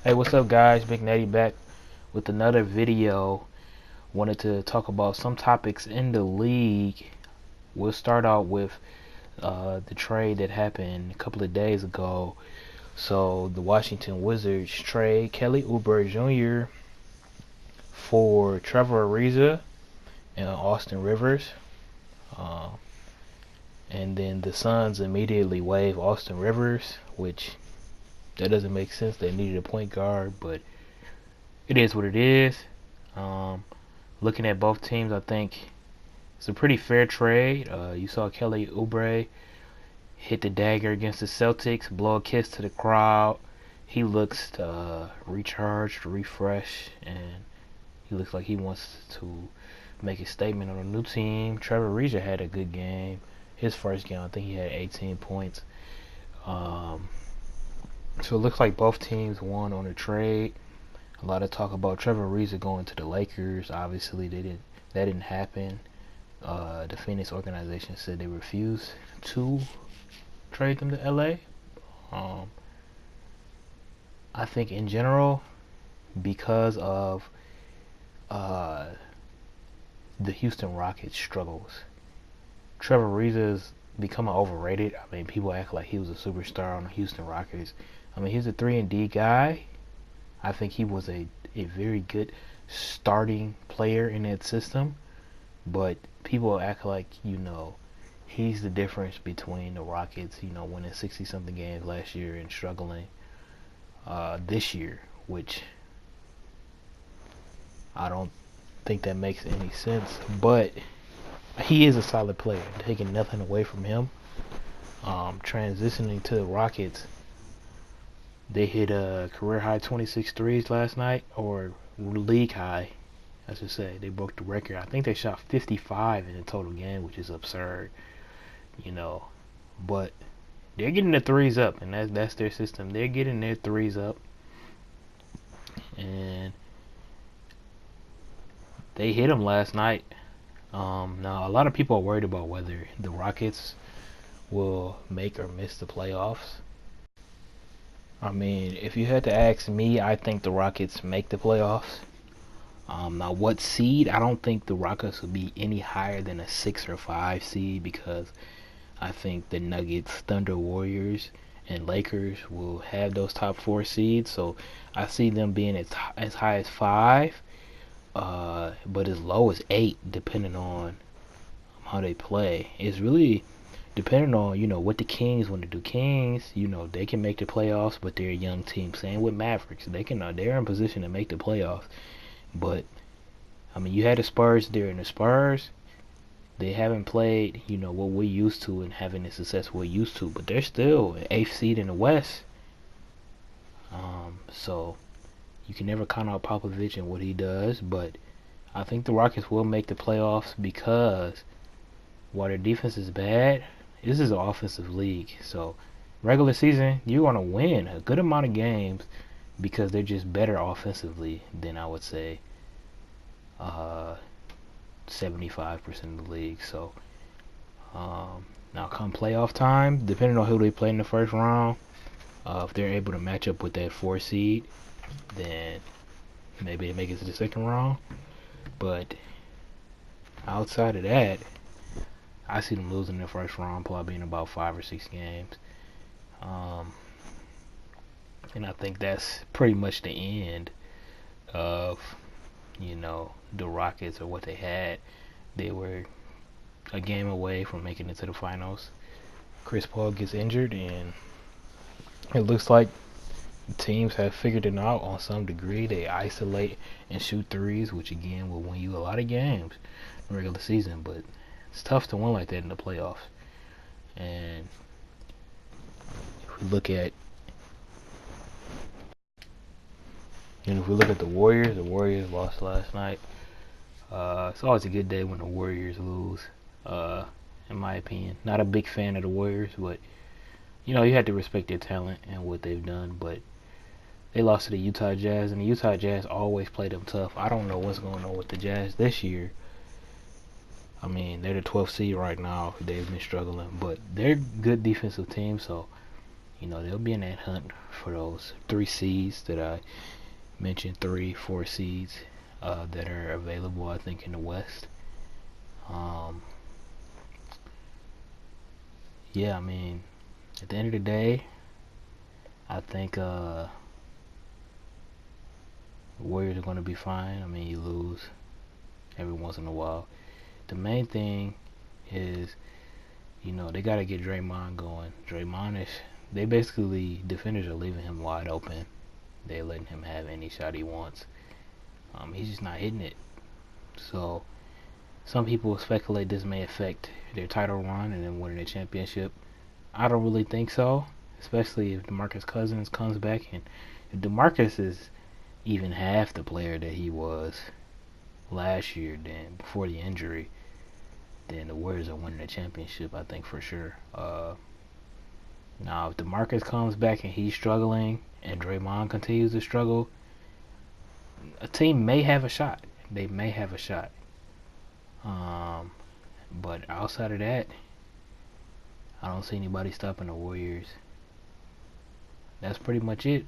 Hey, what's up, guys? Big Natty back with another video. Wanted to talk about some topics in the league. We'll start out with the trade that happened a couple of days ago. So the Washington Wizards trade Kelly Oubre Jr. for Trevor Ariza and Austin Rivers. Uh, and then the Suns immediately waive Austin Rivers, which that doesn't make sense. They needed a point guard, but it is what it is. Um, Looking at both teams, I think it's a pretty fair trade. You saw Kelly Oubre hit the dagger against the Celtics, blow a kiss to the crowd. He looks recharged, refreshed, and he looks like he wants to make a statement on a new team. Trevor Ariza had a good game. His first game, I think he had 18 points. Um, so it looks like both teams won on the trade. A lot of talk about Trevor Ariza going to the Lakers. Obviously, that didn't happen. The Phoenix organization said they refused to trade them to LA. Um, I think in general, because of uh, the Houston Rockets struggles, Trevor Ariza is becoming overrated. I mean, people act like he was a superstar on the Houston Rockets. I mean, he's a 3-and-D guy. I think he was a very good starting player in that system, but people act like, he's the difference between the Rockets, winning 60 something games last year and struggling this year, which I don't think that makes any sense. But he is a solid player, taking nothing away from him. Transitioning to the Rockets, they hit a career high 26 threes last night, or league high, I should say. They broke the record. I think they shot 55 in the total game, which is absurd, But they're getting the threes up, and that's their system. They're getting their threes up, and they hit them last night. Now, a lot of people are worried about whether the Rockets will make or miss the playoffs. I mean, if you had to ask me, I think the Rockets make the playoffs. Now, what seed? I don't think the Rockets will be any higher than a 6 or 5 seed, because I think the Nuggets, Thunder, Warriors, and Lakers will have those top 4 seeds. So I see them being as high as 5, but as low as 8, depending on how they play. It's really depending on, what the Kings want to do. Kings, they can make the playoffs, but they're a young team. Same with Mavericks. They're in position to make the playoffs. But I mean, you had the Spurs there, and the Spurs, they haven't played, what we're used to and having the success we're used to, but they're still an 8th seed in the West. So you can never count out Popovich and what he does, but I think the Rockets will make the playoffs, because while their defense is bad, this is an offensive league. So regular season, you're going to win a good amount of games because they're just better offensively than, I would say, 75% of the league. So now come playoff time, depending on who they play in the first round, if they're able to match up with that 4 seed, then maybe they make it to the second round. But outside of that, I see them losing in the first round, probably in about 5 or 6 games. And I think that's pretty much the end of, the Rockets, or what they had. They were a game away from making it to the finals. Chris Paul gets injured, and it looks like teams have figured it out on some degree. They isolate and shoot threes, which again will win you a lot of games in the regular season, but it's tough to win like that in the playoffs. And if we look at the Warriors lost last night. It's always a good day when the Warriors lose, in my opinion. Not a big fan of the Warriors, but you have to respect their talent and what they've done. But they lost to the Utah Jazz, and the Utah Jazz always play them tough. I don't know what's going on with the Jazz this year. I mean, they're the 12th seed right now. They've been struggling, but they're a good defensive team, so they'll be in that hunt for those 3 seeds that I mentioned, 3, 4 seeds that are available, I think, in the West. Um, yeah, I mean, at the end of the day, I think the Warriors are going to be fine. I mean, you lose every once in a while. The main thing is, they got to get Draymond going. They basically, defenders are leaving him wide open. They're letting him have any shot he wants. He's just not hitting it. So, some people speculate this may affect their title run and then winning the championship. I don't really think so, especially if DeMarcus Cousins comes back, and if DeMarcus is even half the player that he was last year, then before the injury, then the Warriors are winning the championship, I think, for sure. Now, if DeMarcus comes back and he's struggling and Draymond continues to struggle, a team may have a shot. They may have a shot. But outside of that, I don't see anybody stopping the Warriors. That's pretty much it.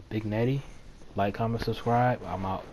Big Natty. Like, comment, subscribe. I'm out.